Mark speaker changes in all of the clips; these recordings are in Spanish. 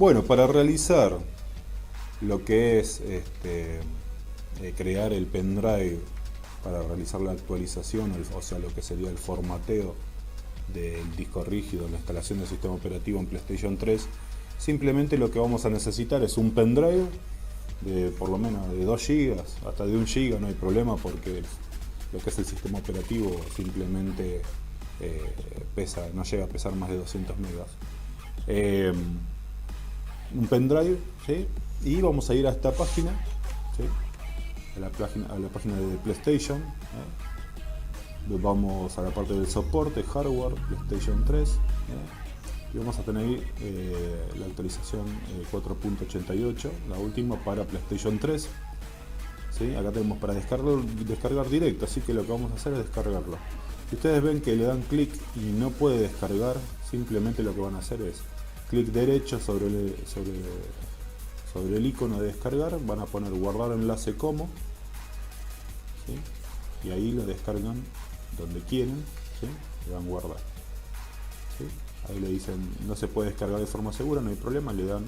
Speaker 1: Bueno, para realizar lo que es crear el pendrive para realizar la actualización, o sea, lo que sería el formateo del disco rígido, la instalación del sistema operativo en PlayStation 3, simplemente lo que vamos a necesitar es un pendrive de por lo menos de 2 GB, hasta de 1 GB, no hay problema, porque lo que es el sistema operativo simplemente no llega a pesar más de 200 megas. Un pendrive, ¿sí? Y vamos a ir a esta página, ¿sí? a la página de PlayStation, vamos a la parte del soporte, hardware, PlayStation 3, y vamos a tener ahí la actualización 4.88, la última para PlayStation 3, ¿sí? Acá tenemos para descargar directo, así que lo que vamos a hacer es descargarlo. Si ustedes ven que le dan clic y no puede descargar, simplemente lo que van a hacer es clic derecho sobre el icono de descargar, van a poner guardar enlace como, ¿sí? Y ahí lo descargan donde quieren, ¿sí? Le dan guardar, ¿sí? Ahí le dicen no se puede descargar de forma segura, no hay problema, le dan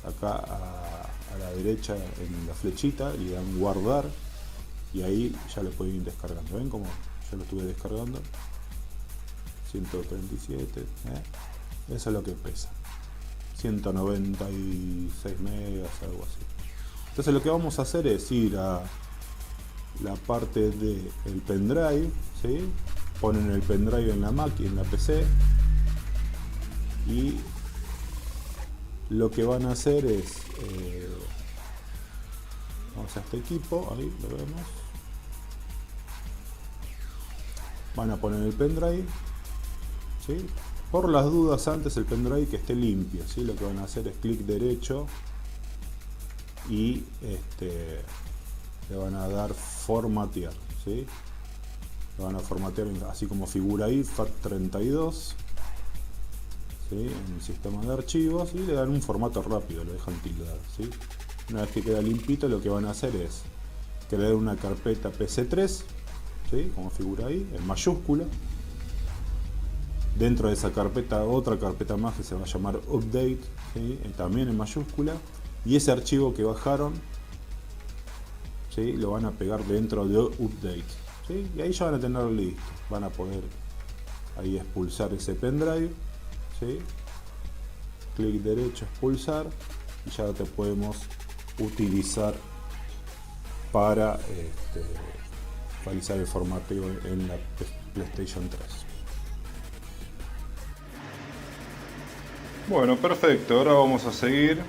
Speaker 1: acá a la derecha en la flechita, le dan guardar y ahí ya lo pueden ir descargando. ¿Ven cómo yo lo estuve descargando? 137, eso es lo que pesa, 196 megas, algo así. Entonces lo que vamos a hacer es ir a la parte del pendrive, ¿sí? Ponen el pendrive en la máquina, en la PC, y lo que van a hacer es vamos a este equipo, ahí lo vemos, van a poner el pendrive, ¿sí? Por las dudas, antes el pendrive que esté limpio, ¿sí? Lo que van a hacer es clic derecho y le van a dar formatear, ¿sí? Lo van a formatear así como figura ahí, FAT32, ¿sí? En el sistema de archivos, y le dan un formato rápido, lo dejan tildar, ¿sí? Una vez que queda limpito, lo que van a hacer es crear una carpeta PC3, ¿sí? Como figura ahí, en mayúscula. Dentro de esa carpeta, otra carpeta más que se va a llamar update, ¿sí? También en mayúscula, y ese archivo que bajaron, ¿sí? Lo van a pegar dentro de update, ¿sí? Y ahí ya van a tener listo, van a poder ahí expulsar ese pendrive, ¿sí? Clic derecho, expulsar, y ya te podemos utilizar para realizar el formateo en la PlayStation 3. Bueno, perfecto, ahora vamos a seguir.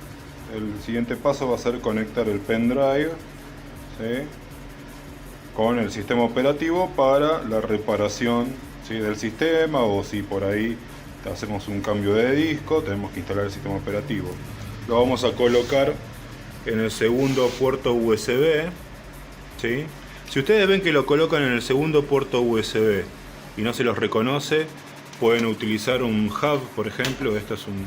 Speaker 1: El siguiente paso va a ser conectar el pendrive, ¿sí? Con el sistema operativo para la reparación, ¿sí? Del sistema, o si por ahí hacemos un cambio de disco, tenemos que instalar el sistema operativo. Lo vamos a colocar en el segundo puerto USB, ¿sí? Si ustedes ven que lo colocan en el segundo puerto USB y no se los reconoce, pueden utilizar un hub, por ejemplo. Esto es un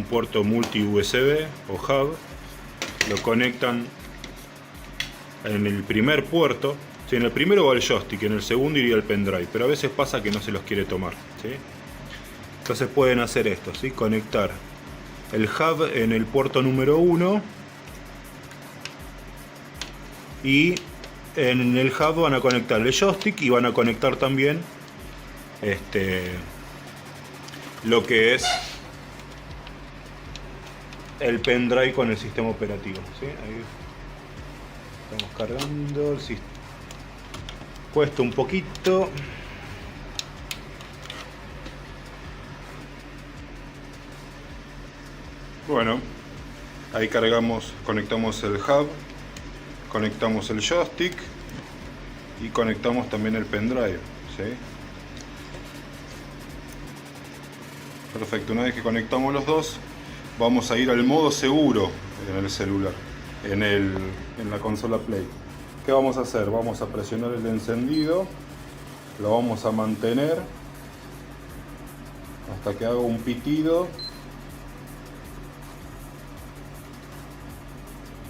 Speaker 1: puerto multi USB o hub. Lo conectan en el primer puerto, ¿sí? En el primero va el joystick, en el segundo iría el pendrive, pero a veces pasa que no se los quiere tomar, ¿sí? Entonces pueden hacer esto, ¿sí? Conectar el hub en el puerto número 1, y en el hub van a conectar el joystick y van a conectar también lo que es el pendrive con el sistema operativo, ¿sí? Ahí estamos cargando, cuesta un poquito. Bueno, ahí cargamos, conectamos el hub, conectamos el joystick y conectamos también el pendrive, ¿sí? Perfecto, una vez que conectamos los dos, vamos a ir al modo seguro en el celular, en la consola Play. ¿Qué vamos a hacer? Vamos a presionar el encendido, lo vamos a mantener hasta que haga un pitido.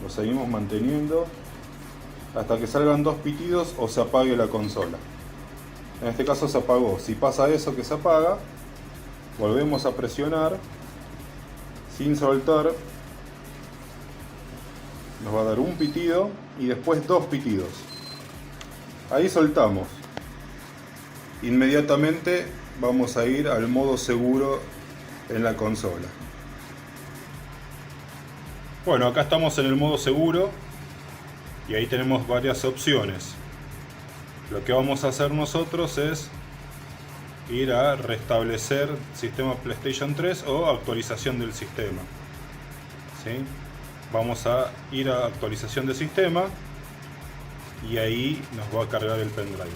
Speaker 1: Lo seguimos manteniendo hasta que salgan 2 pitidos o se apague la consola. En este caso se apagó. Si pasa eso, que se apaga, volvemos a presionar sin soltar, nos va a dar un pitido y después dos pitidos. Ahí soltamos. Inmediatamente vamos a ir al modo seguro en la consola. Bueno, acá estamos en el modo seguro y ahí tenemos varias opciones. Lo que vamos a hacer nosotros es ir a restablecer sistema PlayStation 3 o actualización del sistema. ¿Sí? Vamos a ir a actualización de sistema y ahí nos va a cargar el pendrive.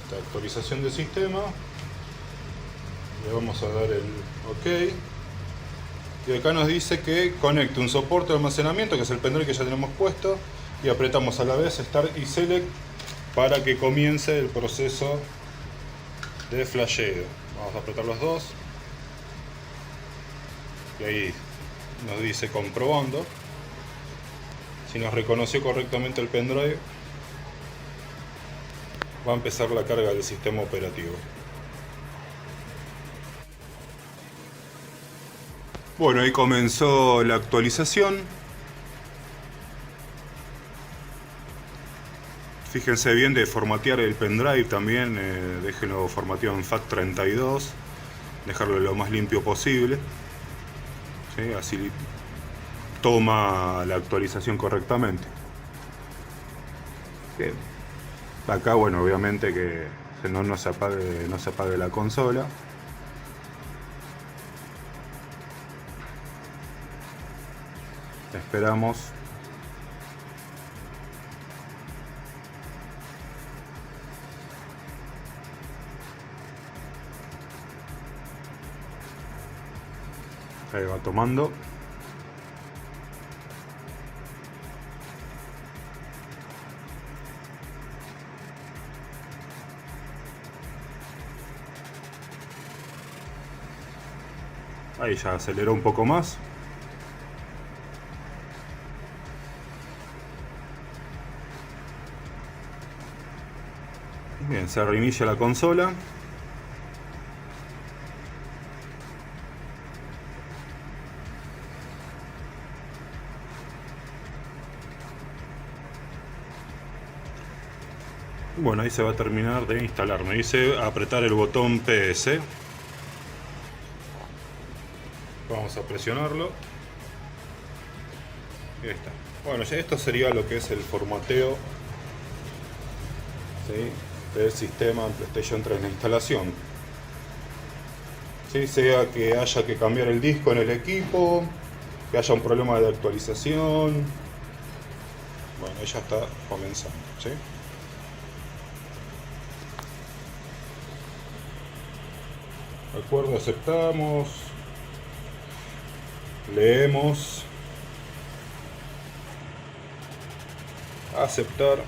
Speaker 1: Esta actualización de sistema, le vamos a dar el OK y acá nos dice que conecte un soporte de almacenamiento, que es el pendrive que ya tenemos puesto, y apretamos a la vez Start y Select para que comience el proceso de flasheo. Vamos a apretar los dos y ahí nos dice comprobando si nos reconoció correctamente el pendrive. Va a empezar la carga del sistema operativo. Bueno, ahí comenzó la actualización. Fíjense bien de formatear el pendrive también, déjenlo formateado en FAT32, dejarlo lo más limpio posible, ¿sí? Así toma la actualización correctamente. Bien. Acá, bueno, obviamente que no se apague la consola. Esperamos. Ahí va tomando. Ahí ya aceleró un poco más. Bien, se reinicia la consola. Bueno, ahí se va a terminar de instalar. Me dice apretar el botón PS. Vamos a presionarlo. Ahí está. Bueno, ya esto sería lo que es el formateo, ¿sí?, del sistema en PlayStation 3, la instalación. ¿Sí? Sea que haya que cambiar el disco en el equipo, que haya un problema de actualización. Bueno, ya está comenzando, ¿sí? De acuerdo, aceptamos. Leemos. Aceptar.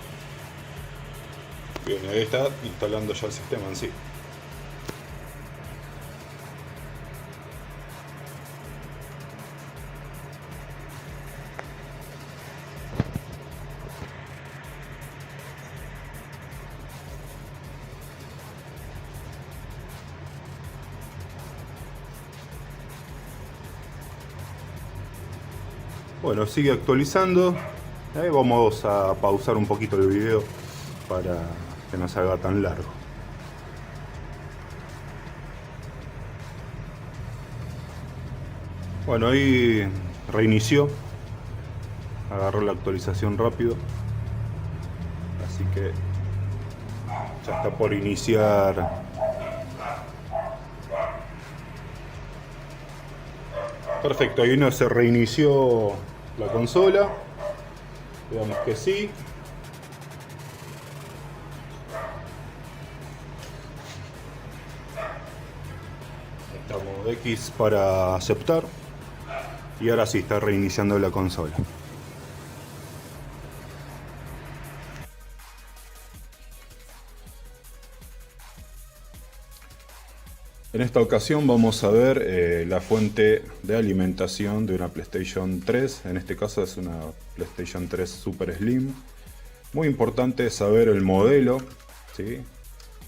Speaker 1: Bien, ahí está instalando ya el sistema en sí. Bueno, sigue actualizando. Vamos a pausar un poquito el video para que no se haga tan largo. Bueno, ahí reinició, agarró la actualización rápido, así que ya está por iniciar. Perfecto, ahí no se reinició la consola. Veamos que sí. Estamos X para aceptar. Y ahora sí está reiniciando la consola. En esta ocasión vamos a ver la fuente de alimentación de una PlayStation 3. En este caso es una PlayStation 3 Super Slim. Muy importante saber el modelo, ¿sí?,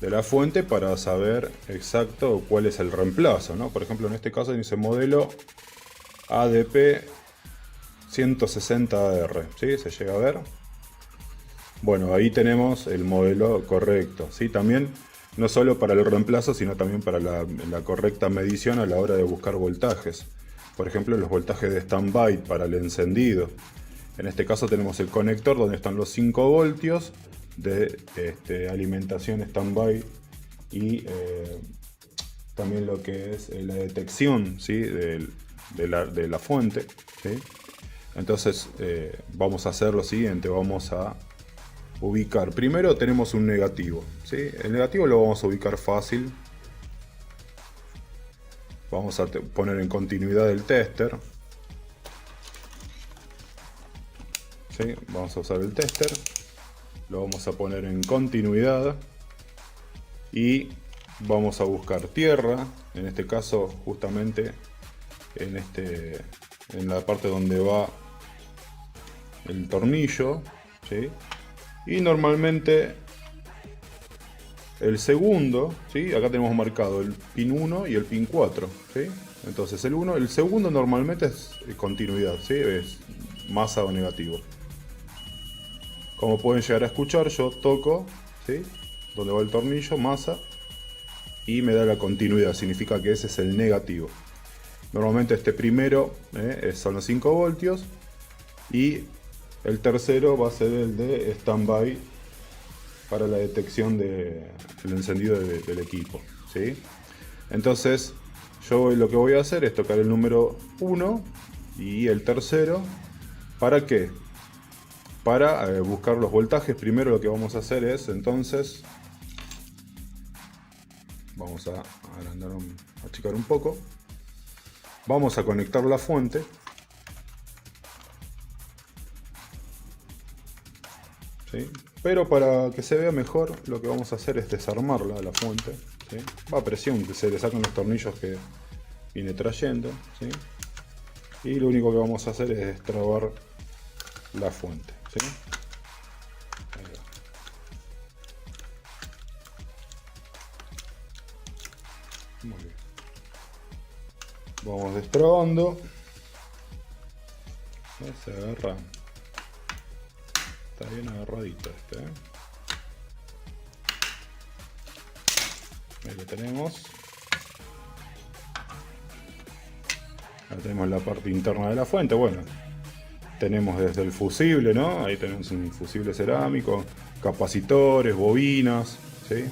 Speaker 1: de la fuente para saber exacto cuál es el reemplazo, ¿no? Por ejemplo, en este caso dice modelo ADP 160R, ¿sí? ¿Se llega a ver? Bueno, ahí tenemos el modelo correcto, ¿sí? También no solo para el reemplazo, sino también para la correcta medición a la hora de buscar voltajes. Por ejemplo, los voltajes de standby para el encendido. En este caso tenemos el conector donde están los 5 voltios de alimentación standby y también lo que es la detección, ¿sí? de la fuente, ¿sí? Entonces vamos a hacer lo siguiente, vamos a ubicar. Primero tenemos un negativo, ¿sí? El negativo lo vamos a ubicar fácil. Vamos a poner en continuidad el tester. ¿Sí? Vamos a usar el tester. Lo vamos a poner en continuidad. Y vamos a buscar tierra. En este caso, justamente en la parte donde va el tornillo, ¿sí? Y normalmente el segundo, ¿sí? Acá tenemos marcado el pin 1 y el pin 4, ¿sí? Entonces el segundo normalmente es continuidad, ¿sí? Es masa o negativo. Como pueden llegar a escuchar, yo toco, ¿sí? Donde va el tornillo, masa, y me da la continuidad, significa que ese es el negativo. Normalmente este primero son los 5 voltios y el tercero va a ser el de standby para la detección del encendido del equipo, ¿sí? Entonces yo lo que voy a hacer es tocar el número 1 y el tercero. ¿Para qué? Para buscar los voltajes. Primero lo que vamos a hacer es, entonces, vamos a agrandar, achicar un poco. Vamos a conectar la fuente. ¿Sí? Pero para que se vea mejor, lo que vamos a hacer es desarmarla a la fuente, ¿sí? Va a presión, que se le sacan los tornillos que viene trayendo, ¿sí? Y lo único que vamos a hacer es destrabar la fuente, ¿sí? Ahí va. Muy bien. Vamos destrabando. Se agarra. Está bien agarradito este, ¿eh? Ahí lo tenemos. Ahora tenemos la parte interna de la fuente. Bueno, tenemos desde el fusible, ¿no? Ahí tenemos un fusible cerámico, capacitores, bobinas, ¿sí?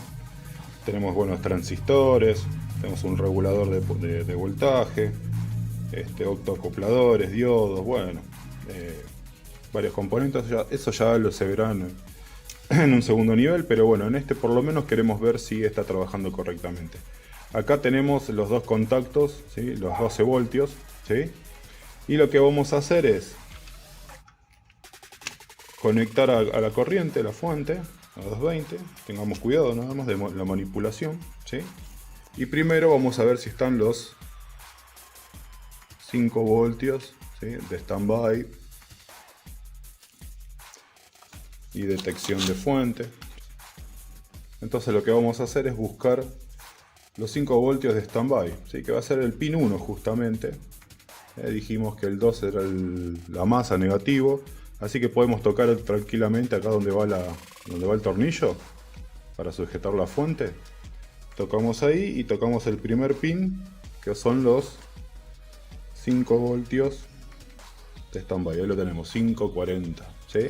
Speaker 1: Tenemos buenos transistores, tenemos un regulador de voltaje, octoacopladores, diodos, bueno, varios componentes. Eso ya se verán en un segundo nivel, pero bueno, en este por lo menos queremos ver si está trabajando correctamente. Acá tenemos los dos contactos, ¿sí? Los 12 voltios, ¿sí? Y lo que vamos a hacer es conectar a la corriente, la fuente, a 220. Tengamos cuidado nada más de la manipulación, ¿sí? Y primero vamos a ver si están los 5 voltios, ¿sí? De standby y detección de fuente. Entonces lo que vamos a hacer es buscar los 5 voltios de standby, ¿sí? Que va a ser el pin 1 justamente. Dijimos que el 2 era la masa negativo, así que podemos tocar tranquilamente acá donde va el tornillo para sujetar la fuente. Tocamos ahí y tocamos el primer pin, que son los 5 voltios de standby. Ahí lo tenemos, 540, ¿sí?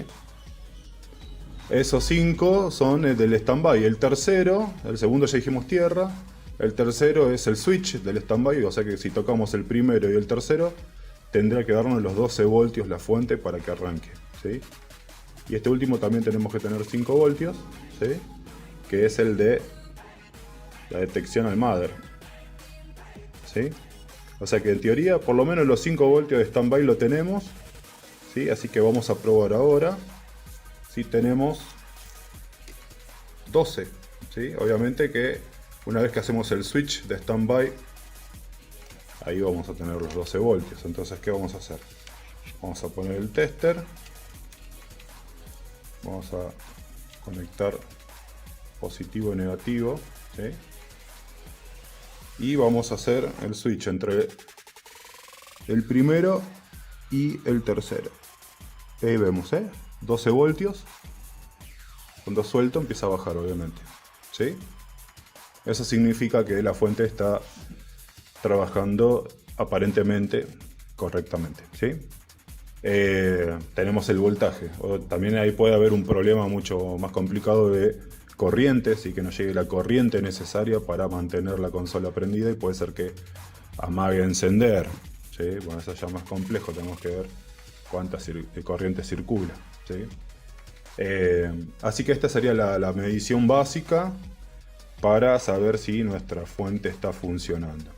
Speaker 1: Esos 5 son del standby. El tercero, el segundo ya dijimos tierra. El tercero es el switch del standby, o sea que si tocamos el primero y el tercero, tendrá que darnos los 12 voltios la fuente para que arranque, ¿sí? Y este último también tenemos que tener 5 voltios, ¿sí? Que es el de la detección al mother, ¿sí? O sea que en teoría por lo menos los 5 voltios de standby lo tenemos, ¿sí? Así que vamos a probar ahora si tenemos 12, ¿sí? Obviamente que una vez que hacemos el switch de standby, ahí vamos a tener los 12 voltios. Entonces, ¿qué vamos a hacer? Vamos a poner el tester. Vamos a conectar positivo y negativo, ¿sí? Y vamos a hacer el switch entre el primero y el tercero. Ahí vemos, 12 voltios. Cuando suelto empieza a bajar, obviamente, ¿sí? Eso significa que la fuente está trabajando aparentemente correctamente, ¿sí? Tenemos el voltaje. También ahí puede haber un problema mucho más complicado de corrientes y que no llegue la corriente necesaria para mantener la consola prendida y puede ser que amague encender, ¿sí? Bueno, eso ya es más complejo, tenemos que ver cuánta corriente circula, ¿sí? Así que esta sería la medición básica para saber si nuestra fuente está funcionando.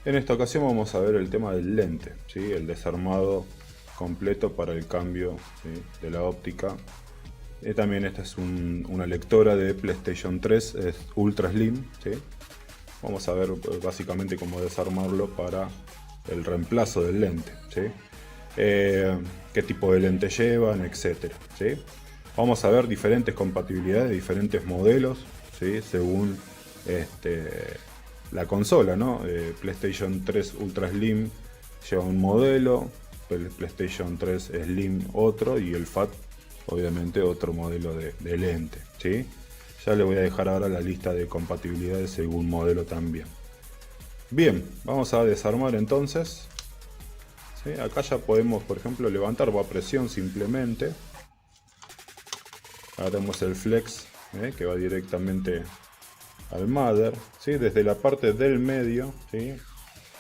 Speaker 1: En esta ocasión vamos a ver el tema del lente, ¿sí? El desarmado completo para el cambio, ¿sí? De la óptica. También esta es una lectora de PlayStation 3, es Ultra Slim, ¿sí? Vamos a ver básicamente cómo desarmarlo para el reemplazo del lente, ¿sí? Qué tipo de lente llevan, etcétera, ¿sí? Vamos a ver diferentes compatibilidades de diferentes modelos, ¿sí? Según la consola, ¿no? PlayStation 3 Ultra Slim lleva un modelo, el PlayStation 3 Slim otro y el Fat obviamente otro modelo de lente, ¿sí? Ya le voy a dejar ahora la lista de compatibilidades según modelo también. Bien, vamos a desarmar entonces, ¿sí? Acá ya podemos, por ejemplo, levantar a presión simplemente. Ahora tenemos el flex, que va directamente al mother, ¿sí? Desde la parte del medio, ¿sí?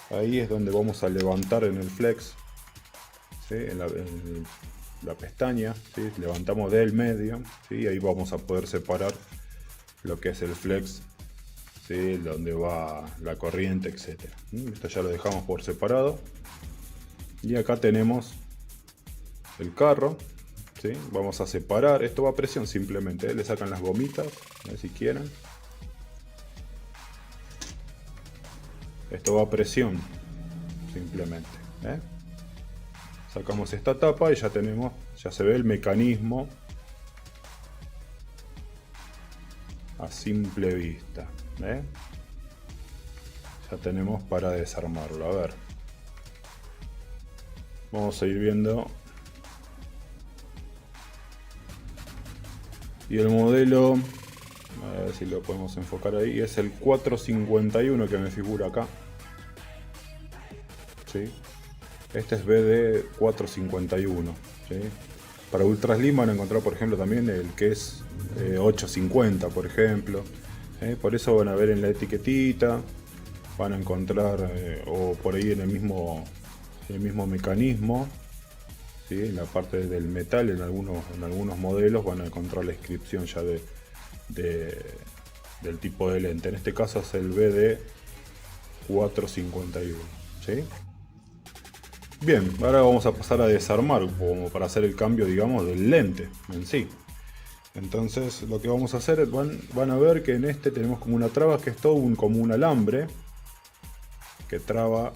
Speaker 1: Ahí es donde vamos a levantar en el flex, ¿sí? En la pestaña, ¿sí? Levantamos del medio, ¿sí? Ahí vamos a poder separar lo que es el flex, ¿sí? Donde va la corriente, etcétera. Esto ya lo dejamos por separado. Y acá tenemos el carro, ¿sí? Vamos a separar, esto va a presión simplemente, le sacan las gomitas, si quieren. Esto va a presión simplemente, sacamos esta tapa y ya tenemos, ya se ve el mecanismo a simple vista, ya tenemos para desarmarlo. A ver, vamos a ir viendo. Y el modelo, a ver si lo podemos enfocar ahí, es el 451 que me figura acá, ¿sí? Este es BD451, ¿sí? Para Ultra Slim van a encontrar, por ejemplo, también el que es 850, por ejemplo, por eso van a ver en la etiquetita, van a encontrar o por ahí en el mismo mecanismo, ¿sí? En la parte del metal, en algunos modelos van a encontrar la inscripción ya del tipo de lente. En este caso es el BD451, ¿sí? Bien, ahora vamos a pasar a desarmar como para hacer el cambio, digamos, del lente en sí. Entonces lo que vamos a hacer es, van a ver que en este tenemos como una traba que es todo como un alambre que traba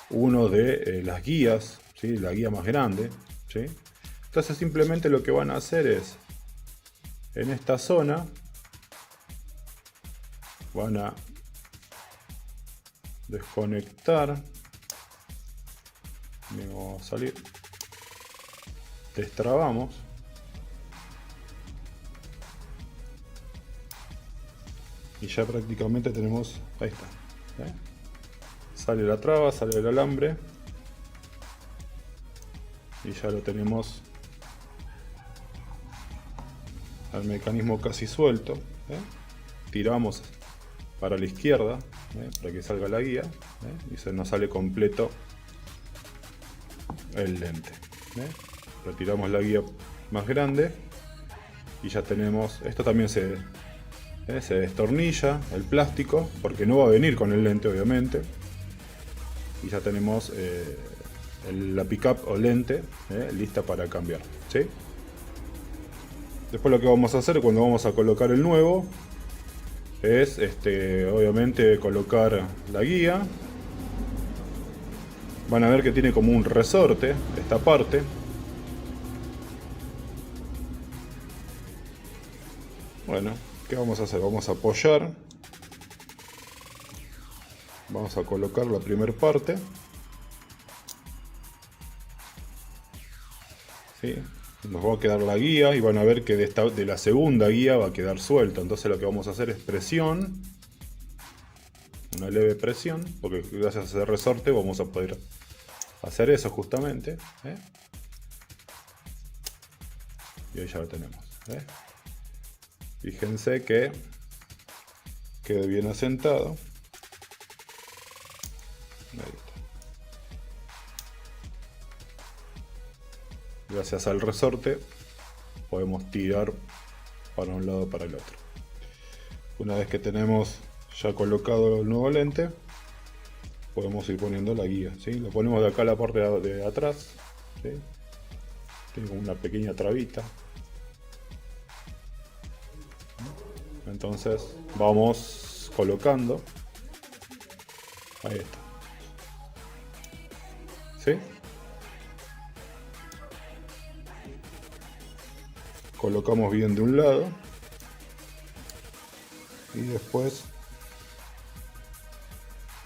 Speaker 1: uno de las guías, ¿sí? La guía más grande, ¿sí? Entonces simplemente lo que van a hacer es, en esta zona, van a desconectar. Vamos a salir, destrabamos, y ya prácticamente tenemos, ahí está, sale la traba, sale el alambre y ya lo tenemos al mecanismo casi suelto. Tiramos para la izquierda, para que salga la guía, y se nos sale completo el lente. Retiramos la guía más grande y ya tenemos, esto también se destornilla el plástico porque no va a venir con el lente, obviamente, y ya tenemos la pickup o lente lista para cambiar, ¿sí? Después lo que vamos a hacer cuando vamos a colocar el nuevo es obviamente colocar la guía. Van a ver que tiene como un resorte esta parte, Bueno, ¿qué vamos a hacer? Vamos a apoyar. Vamos a colocar la primera parte. ¿Sí? Nos va a quedar la guía y van a ver que de la segunda guía va a quedar suelta. Entonces lo que vamos a hacer es presión. Una leve presión, porque gracias a ese resorte vamos a poder hacer eso justamente. Y ahí ya lo tenemos. Fíjense que quede bien asentado. Ahí está. Gracias al resorte podemos tirar para un lado o para el otro. Una vez que tenemos ya colocado el nuevo lente, podemos ir poniendo la guía, ¿sí? Lo ponemos de acá a la parte de atrás, ¿sí? Tiene una pequeña trabita. Entonces vamos colocando. Ahí está. ¿Sí? Colocamos bien de un lado y después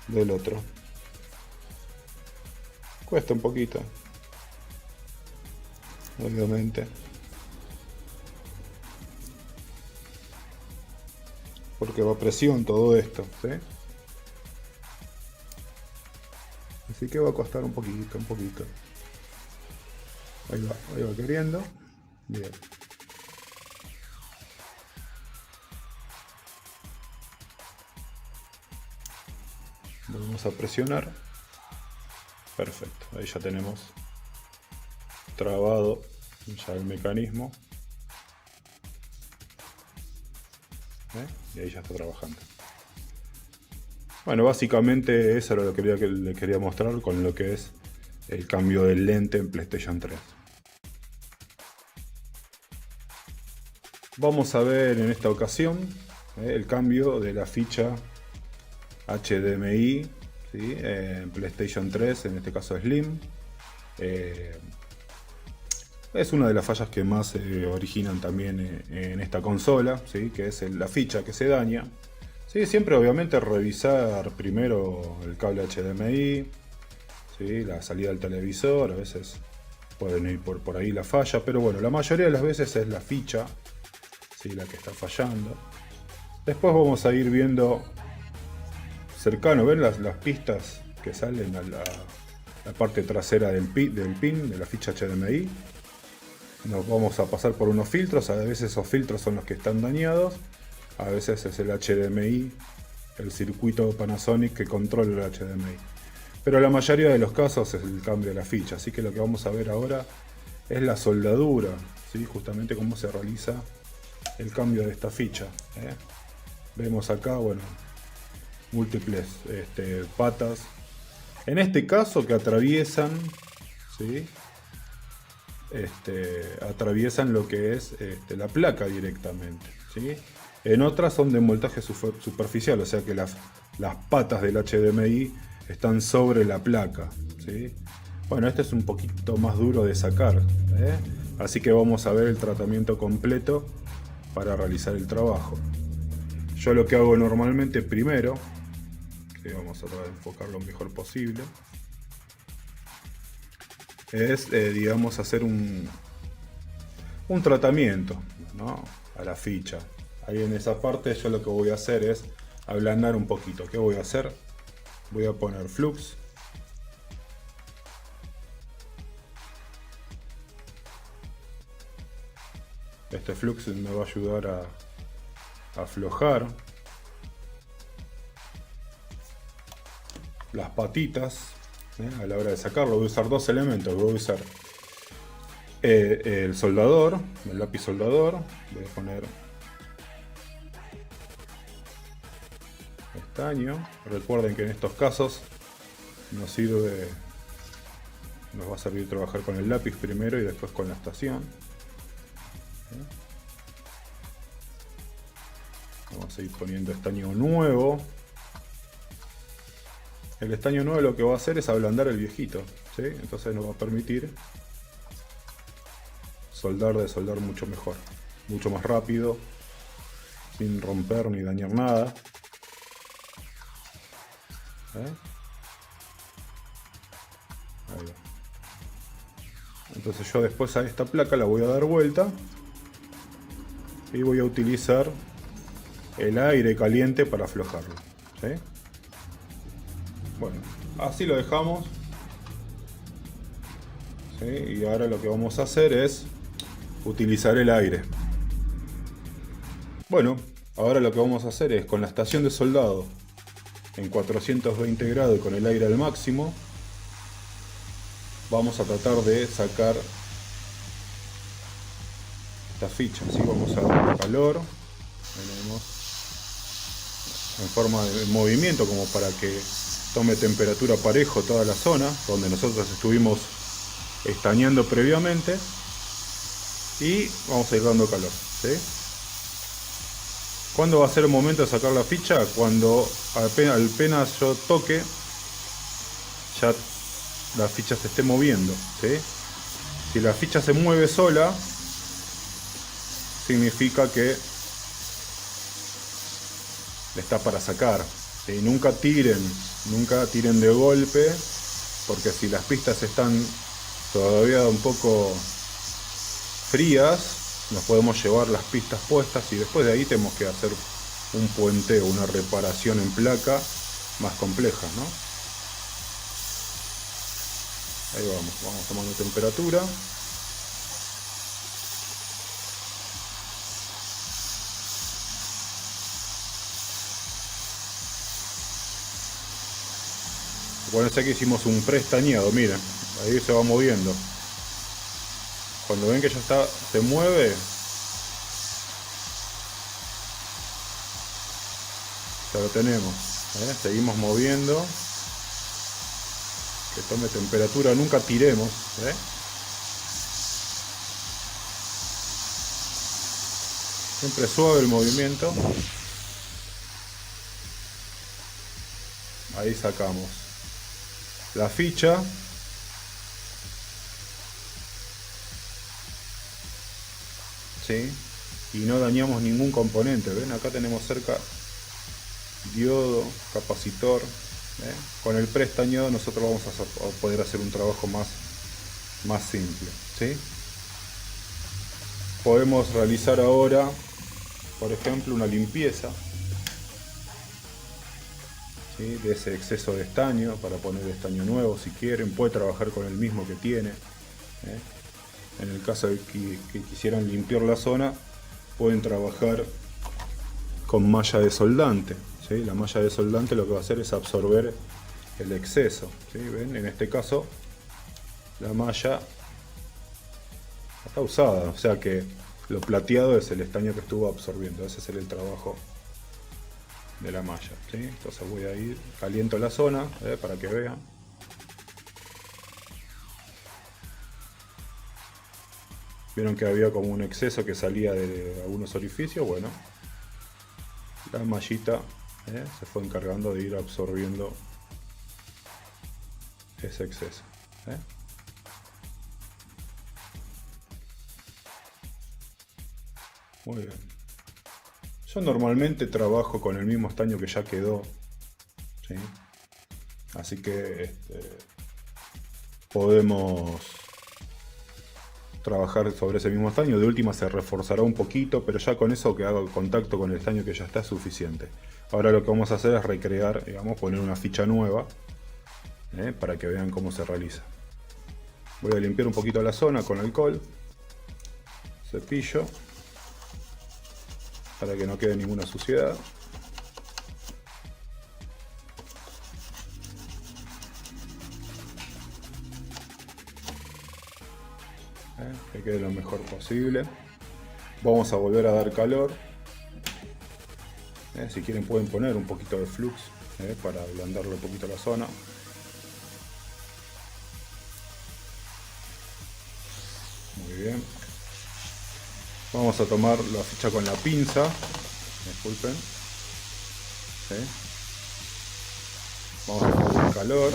Speaker 1: del otro. Cuesta un poquito, obviamente, porque va a presión todo esto, ¿sí? Así que va a costar un poquito, un poquito. Ahí va queriendo. Bien. Vamos a presionar. Perfecto, ahí ya tenemos trabado ya el mecanismo. Y ahí ya está trabajando. Bueno, básicamente eso era lo que le quería mostrar con lo que es el cambio de lente en PlayStation 3. Vamos a ver en esta ocasión el cambio de la ficha HDMI, ¿sí? En PlayStation 3, en este caso Slim. Es una de las fallas que más se originan también en esta consola, ¿sí? Que es la ficha que se daña. Sí, siempre obviamente revisar primero el cable HDMI, ¿sí? La salida del televisor, a veces pueden ir por ahí la falla, pero bueno, la mayoría de las veces es la ficha, ¿sí? La que está fallando. Después vamos a ir viendo cercano, ¿ven las pistas que salen a la parte trasera del pin, de la ficha HDMI? Nos vamos a pasar por unos filtros, a veces esos filtros son los que están dañados, a veces es el HDMI, el circuito Panasonic que controla el HDMI. Pero la mayoría de los casos es el cambio de la ficha, así que lo que vamos a ver ahora es la soldadura, ¿sí? Justamente cómo se realiza el cambio de esta ficha. Vemos acá, bueno, múltiples patas, en este caso que atraviesan, ¿sí? Atraviesan lo que es la placa directamente, ¿sí? En otras son de moldaje superficial, o sea que las patas del HDMI están sobre la placa, ¿sí? Bueno, este es un poquito más duro de sacar, así que vamos a ver el tratamiento completo para realizar el trabajo. Yo lo que hago normalmente primero, que vamos a tratar de enfocar lo mejor posible, es, digamos, hacer un tratamiento, ¿no? A la ficha. Ahí en esa parte yo lo que voy a hacer es ablandar un poquito. ¿Qué voy a hacer? Voy a poner flux. Este flux me va a ayudar a aflojar las patitas. A la hora de sacarlo voy a usar dos elementos. Voy a usar el soldador, el lápiz soldador. Voy a poner estaño. Recuerden que en estos casos nos va a servir trabajar con el lápiz primero y después con la estación. Vamos a ir poniendo estaño nuevo. El estaño nuevo lo que va a hacer es ablandar el viejito, ¿sí? Entonces nos va a permitir soldar mucho mejor, mucho más rápido, sin romper ni dañar nada. Ahí va. Entonces yo después a esta placa la voy a dar vuelta y voy a utilizar el aire caliente para aflojarlo, ¿sí? Bueno, así lo dejamos, ¿sí? Y ahora lo que vamos a hacer es utilizar el aire. Bueno, ahora lo que vamos a hacer es, con la estación de soldado en 420 grados y con el aire al máximo, vamos a tratar de sacar esta ficha. ¿Sí? Vamos a dar calor, tenemos en forma de movimiento, como para que tome temperatura parejo toda la zona donde nosotros estuvimos estañando previamente, y vamos a ir dando calor, ¿sí? ¿Cuándo va a ser el momento de sacar la ficha? Cuando apenas yo toque, ya la ficha se esté moviendo, ¿sí? Si la ficha se mueve sola, significa que está para sacar, ¿sí? Nunca tiren de golpe, porque si las pistas están todavía un poco frías, nos podemos llevar las pistas puestas y después de ahí tenemos que hacer un puenteo, una reparación en placa más compleja, ¿no? Ahí vamos tomando temperatura. Acuérdense que hicimos un preestañado, miren, ahí se va moviendo. Cuando ven que ya está, se mueve, ya lo tenemos, ¿eh? Seguimos moviendo, que tome temperatura, nunca tiremos, ¿eh? Siempre suave el movimiento. Ahí sacamos la ficha. ¿Sí? Y no dañamos ningún componente. ¿Ven? Acá tenemos cerca diodo, capacitor, ¿eh? Con el preestañado nosotros vamos a poder hacer un trabajo más simple, ¿sí? Podemos realizar ahora, por ejemplo, una limpieza, ¿sí? De ese exceso de estaño, para poner estaño nuevo si quieren. Puede trabajar con el mismo que tiene, ¿eh? En el caso de que quisieran limpiar la zona, pueden trabajar con malla de soldante, ¿sí? La malla de soldante lo que va a hacer es absorber el exceso, ¿sí? ¿Ven? En este caso la malla está usada, o sea que lo plateado es el estaño que estuvo absorbiendo. Ese es el trabajo de la malla, ¿sí? Entonces voy a ir, caliento la zona, para que vean. Vieron que había como un exceso que salía de algunos orificios. Bueno, la mallita se fue encargando de ir absorbiendo ese exceso, ¿eh? Muy bien. Yo normalmente trabajo con el mismo estaño que ya quedó, ¿sí? Así que podemos trabajar sobre ese mismo estaño. De última se reforzará un poquito, pero ya con eso que haga contacto con el estaño que ya está es suficiente. Ahora lo que vamos a hacer es recrear, digamos, poner una ficha nueva, para que vean cómo se realiza. Voy a limpiar un poquito la zona con alcohol, cepillo, para que no quede ninguna suciedad. Que quede lo mejor posible. Vamos a volver a dar calor. Si quieren pueden poner un poquito de flux, para ablandarle un poquito la zona. Muy bien. Vamos a tomar la ficha con la pinza. Disculpen. Vamos a poner calor.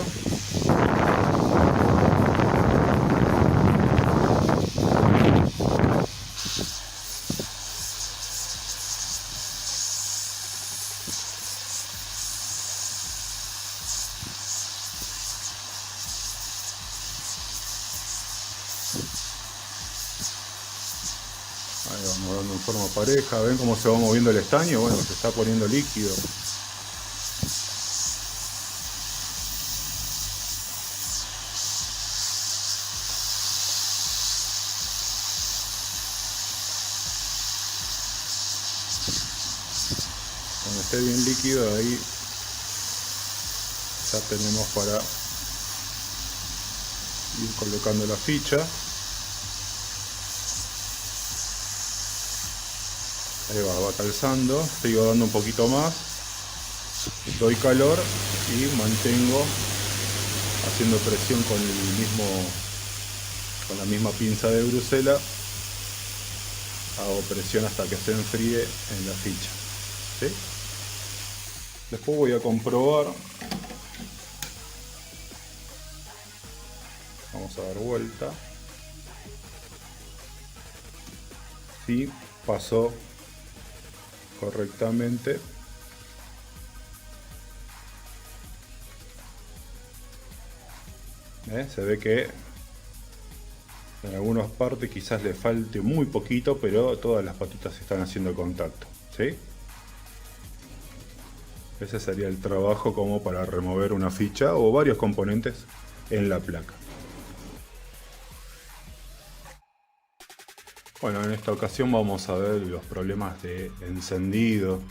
Speaker 1: vamos dando en forma pareja. ¿Ven cómo se va moviendo el estaño? Bueno, se está poniendo líquido. Cuando esté bien líquido, ahí ya tenemos para ir colocando la ficha. Ahí va calzando, sigo dando un poquito más, doy calor y mantengo haciendo presión con la misma pinza de Bruselas. Hago presión hasta que se enfríe en la ficha, ¿sí? Después voy a comprobar. Vamos a dar vuelta. Sí, pasó correctamente. Se ve que en algunas partes quizás le falte muy poquito, pero todas las patitas están haciendo contacto, ¿sí? Ese sería el trabajo como para remover una ficha o varios componentes en la placa. Bueno, en esta ocasión vamos a ver los problemas de encendido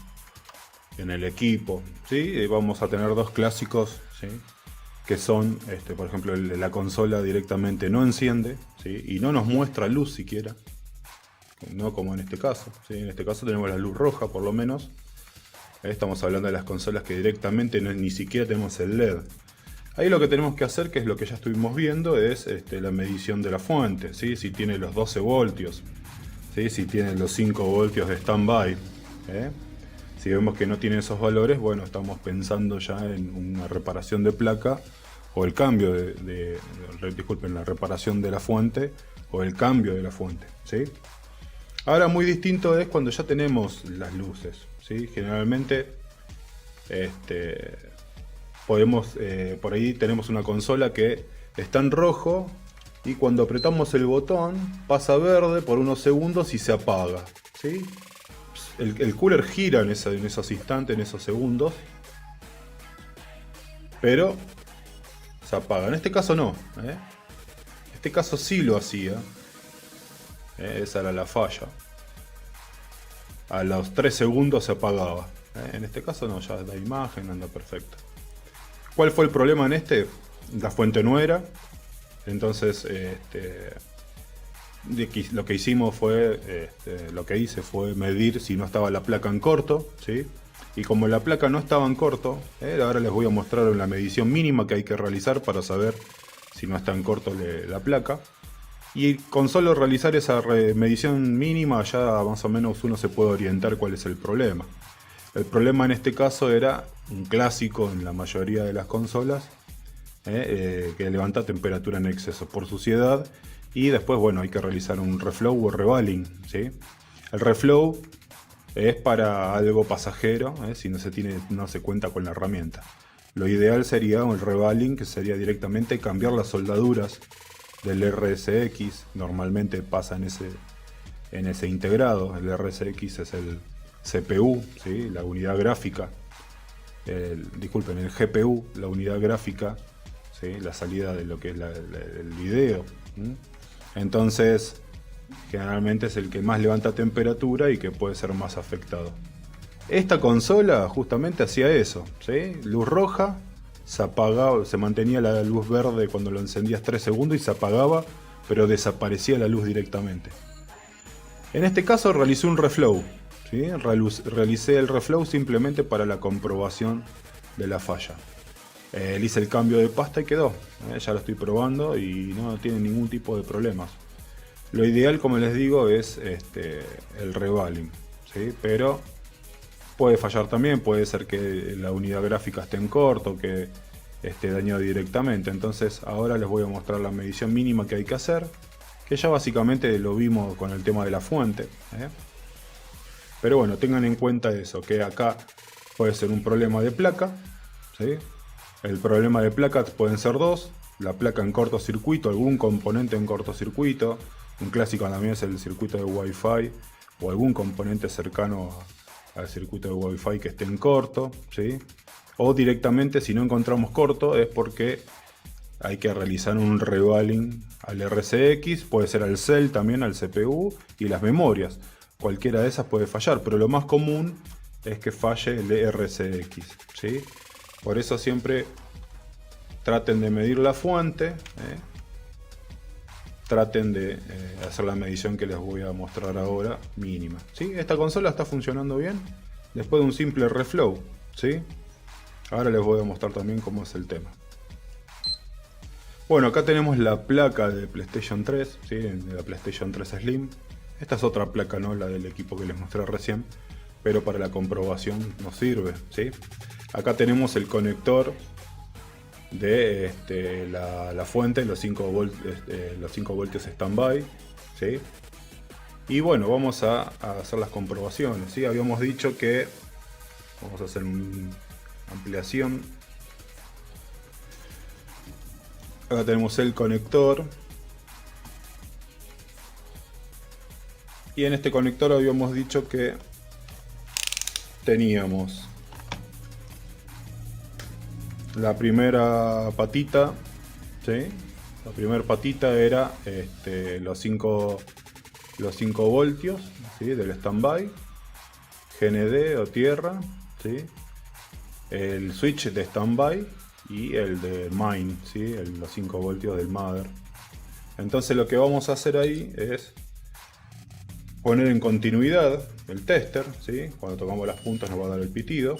Speaker 1: en el equipo, ¿sí? Vamos a tener dos clásicos, ¿sí? Que son, por ejemplo, la consola directamente no enciende, ¿sí? Y no nos muestra luz siquiera, no como en este caso, ¿sí? En este caso tenemos la luz roja por lo menos. Estamos hablando de las consolas que directamente ni siquiera tenemos el LED. Ahí lo que tenemos que hacer, que es lo que ya estuvimos viendo, es la medición de la fuente, ¿sí? Si tiene los 12 voltios, ¿sí? Si tiene los 5 voltios de standby, Si vemos que no tiene esos valores, bueno, estamos pensando ya en una reparación de placa o el cambio disculpen, la reparación de la fuente o el cambio de la fuente, ¿sí? Ahora muy distinto es cuando ya tenemos las luces, ¿sí? Generalmente podemos, por ahí tenemos una consola que está en rojo y cuando apretamos el botón pasa verde por unos segundos y se apaga, ¿sí? El cooler gira en esos instantes, en esos segundos, pero se apaga. En este caso no, En este caso sí lo hacía. Esa era la falla. A los 3 segundos se apagaba. En este caso no, ya la imagen anda perfecta. ¿Cuál fue el problema en este? La fuente no era. Entonces lo que hicimos fue, lo que hice fue medir si no estaba la placa en corto, ¿sí? Y como la placa no estaba en corto, ahora les voy a mostrar la medición mínima que hay que realizar para saber si no está en corto la placa. Y con solo realizar esa medición mínima ya más o menos uno se puede orientar cuál es el problema. El problema en este caso era un clásico en la mayoría de las consolas, que levanta temperatura en exceso por suciedad. Y después, bueno, hay que realizar un reflow o revaling, ¿sí? El reflow es para algo pasajero, si no se cuenta con la herramienta. Lo ideal sería el revaling, que sería directamente cambiar las soldaduras del RSX. Normalmente pasa en ese integrado. El RSX es el CPU, ¿sí? La unidad gráfica. Disculpen, el GPU, la unidad gráfica, ¿sí? La salida de lo que es el video. Entonces, generalmente es el que más levanta temperatura y que puede ser más afectado. Esta consola justamente hacía eso, ¿sí? Luz roja, se apagaba, se mantenía la luz verde cuando lo encendías 3 segundos y se apagaba, pero desaparecía la luz directamente. En este caso realicé un reflow, ¿sí? Realicé el reflow simplemente para la comprobación de la falla. Le hice el cambio de pasta y quedó. Ya lo estoy probando y no tiene ningún tipo de problemas. Lo ideal, como les digo, es el revaling, ¿sí? Pero puede fallar también, puede ser que la unidad gráfica esté en corto, que esté dañado directamente. Entonces ahora les voy a mostrar la medición mínima que hay que hacer, que ya básicamente lo vimos con el tema de la fuente, Pero bueno, tengan en cuenta eso, que acá puede ser un problema de placa, ¿sí? El problema de placas pueden ser dos: la placa en cortocircuito, algún componente en cortocircuito. Un clásico también es el circuito de Wi-Fi o algún componente cercano al circuito de Wi-Fi que esté en corto, ¿sí? O directamente, si no encontramos corto, es porque hay que realizar un revaling al RCX, puede ser al cell también, al CPU y las memorias. Cualquiera de esas puede fallar, pero lo más común es que falle el RCX, ¿sí? Por eso siempre traten de medir la fuente, traten de hacer la medición que les voy a mostrar ahora, mínima, ¿sí? Esta consola está funcionando bien después de un simple reflow, ¿sí? Ahora les voy a mostrar también cómo es el tema. Bueno, acá tenemos la placa de PlayStation 3, ¿sí? De la PlayStation 3 Slim. Esta es otra placa, no la del equipo que les mostré recién, pero para la comprobación nos sirve, ¿sí? Acá tenemos el conector de la fuente, los 5 voltios standby, ¿sí? Y bueno, vamos a hacer las comprobaciones, ¿sí? Habíamos dicho que vamos a hacer una ampliación. Acá tenemos el conector. Y en este conector habíamos dicho que teníamos la primera patita, ¿sí? La primera patita era los 5 voltios, ¿sí? Del standby, GND o tierra, ¿sí? El switch de standby y el de main, ¿sí? Los 5 voltios del mother. Entonces lo que vamos a hacer ahí es poner en continuidad el tester, ¿sí? Cuando tocamos las puntas nos va a dar el pitido.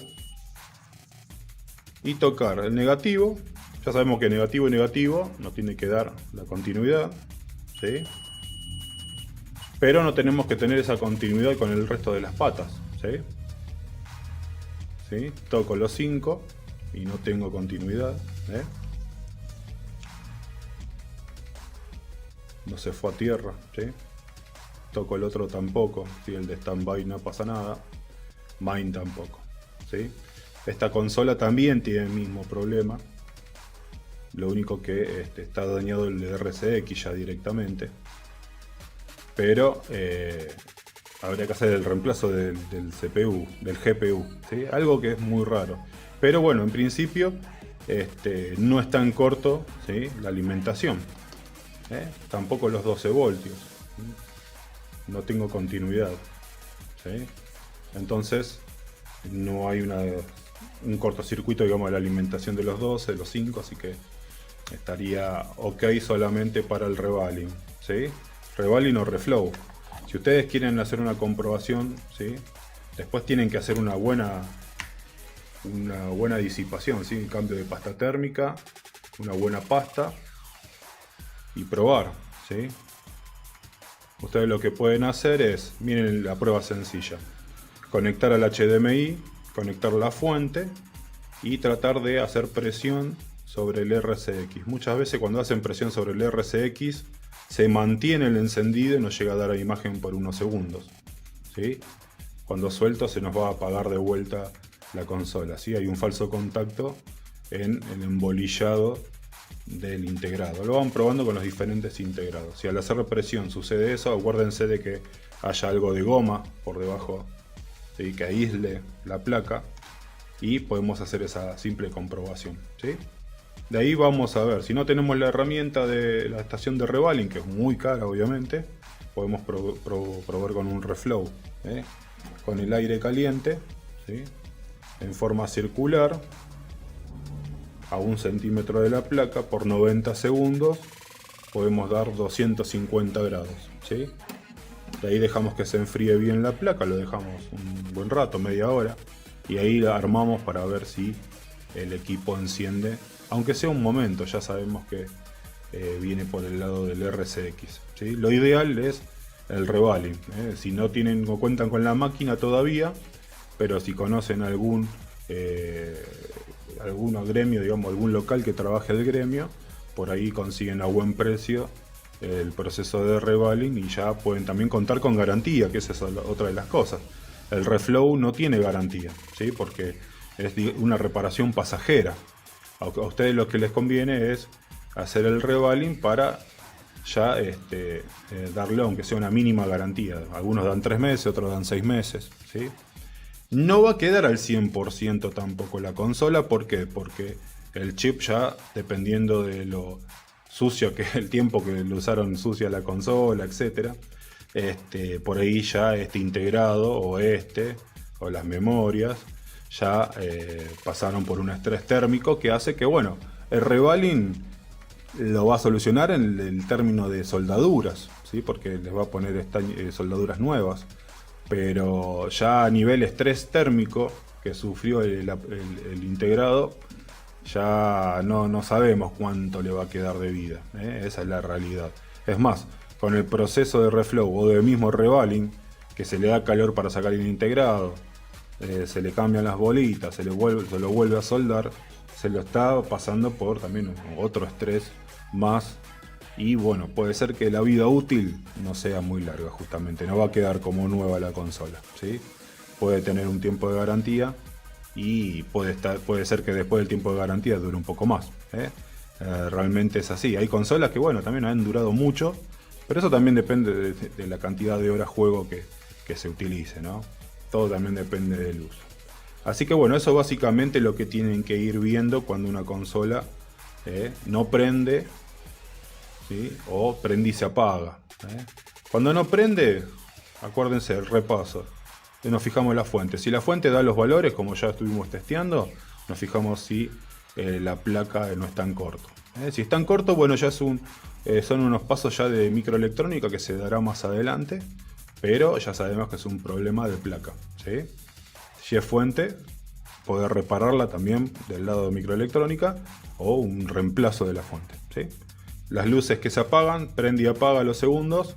Speaker 1: Y tocar el negativo. Ya sabemos que negativo y negativo nos tiene que dar la continuidad, ¿sí? Pero no tenemos que tener esa continuidad con el resto de las patas, ¿sí? ¿Sí? Toco los 5 y no tengo continuidad, ¿eh? No se fue a tierra, ¿sí? Toco el otro tampoco, ¿sí? El de standby no pasa nada, main tampoco, ¿sí? Esta consola también tiene el mismo problema, lo único que está dañado el RCX ya directamente, pero habría que hacer el reemplazo del CPU, del GPU, ¿sí? Algo que es muy raro. Pero bueno, en principio no es tan corto, ¿sí? La alimentación, tampoco los 12 voltios, ¿sí? No tengo continuidad, ¿sí? Entonces no hay un cortocircuito, digamos, de la alimentación de los 12, de los 5, así que estaría ok solamente para el revaling, ¿sí? Revaling o reflow. Si ustedes quieren hacer una comprobación, ¿sí? Después tienen que hacer una buena disipación, ¿sí? Un cambio de pasta térmica, una buena pasta y probar, ¿sí? Ustedes lo que pueden hacer es, miren la prueba sencilla, conectar al HDMI, conectar la fuente y tratar de hacer presión sobre el RCX. Muchas veces cuando hacen presión sobre el RCX se mantiene el encendido y no llega a dar imagen por unos segundos, ¿sí? Cuando suelto se nos va a apagar de vuelta la consola, ¿sí? Hay un falso contacto en el embolillado del integrado. Lo van probando con los diferentes integrados. Si al hacer presión sucede eso, acuérdense de que haya algo de goma por debajo, ¿sí? Que aísle la placa y podemos hacer esa simple comprobación, ¿sí? De ahí vamos a ver, si no tenemos la herramienta de la estación de revaling, que es muy cara obviamente, podemos probar con un reflow, con el aire caliente, ¿sí? En forma circular a 1 centímetro de la placa por 90 segundos podemos dar 250 grados, ¿sí? De ahí dejamos que se enfríe bien la placa, lo dejamos un buen rato, media hora, y ahí la armamos para ver si el equipo enciende, aunque sea un momento. Ya sabemos que viene por el lado del RCX, ¿sí? Lo ideal es el revaling, si no tienen o cuentan con la máquina todavía, pero si conocen algún gremio, digamos, algún local que trabaje el gremio, por ahí consiguen a buen precio el proceso de revaling y ya pueden también contar con garantía, que esa es otra de las cosas. El reflow no tiene garantía, ¿sí? Porque es una reparación pasajera. A ustedes lo que les conviene es hacer el revaling para ya darle aunque sea una mínima garantía. Algunos dan 3 meses, otros dan 6 meses, ¿sí? No va a quedar al 100% tampoco la consola. ¿Por qué? Porque el chip ya, dependiendo de lo sucio que el tiempo que lo usaron sucia la consola, etcétera, por ahí ya integrado o las memorias ya pasaron por un estrés térmico que hace que, bueno, el revaling lo va a solucionar en el término de soldaduras, ¿sí? Porque les va a poner soldaduras nuevas, pero ya a nivel estrés térmico que sufrió el integrado, ya no sabemos cuánto le va a quedar de vida, ¿eh? Esa es la realidad. Es más, con el proceso de reflow o de mismo revaling, que se le da calor para sacar el integrado, se le cambian las bolitas, se lo vuelve a soldar, se lo está pasando por también otro estrés más. Y bueno, puede ser que la vida útil no sea muy larga, justamente. No va a quedar como nueva la consola, ¿sí? Puede tener un tiempo de garantía y puede ser que después del tiempo de garantía dure un poco más, ¿eh? Realmente es así. Hay consolas que, bueno, también han durado mucho, pero eso también depende de la cantidad de horas juego que se utilice, ¿no? Todo también depende del uso. Así que bueno, eso básicamente es lo que tienen que ir viendo cuando una consola no prende, ¿sí? O prende y se apaga, ¿eh? Cuando no prende, acuérdense, el repaso. Nos fijamos en la fuente. Si la fuente da los valores, como ya estuvimos testeando, nos fijamos si la placa no está en corto. Si está en corto, bueno, ya son unos pasos ya de microelectrónica que se dará más adelante, pero ya sabemos que es un problema de placa, ¿sí? Si es fuente, poder repararla también del lado de microelectrónica o un reemplazo de la fuente, ¿sí? Las luces que se apagan, prende y apaga a los segundos,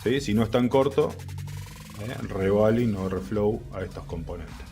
Speaker 1: ¿sí? Si no está en corto, revaling o reflow a estos componentes.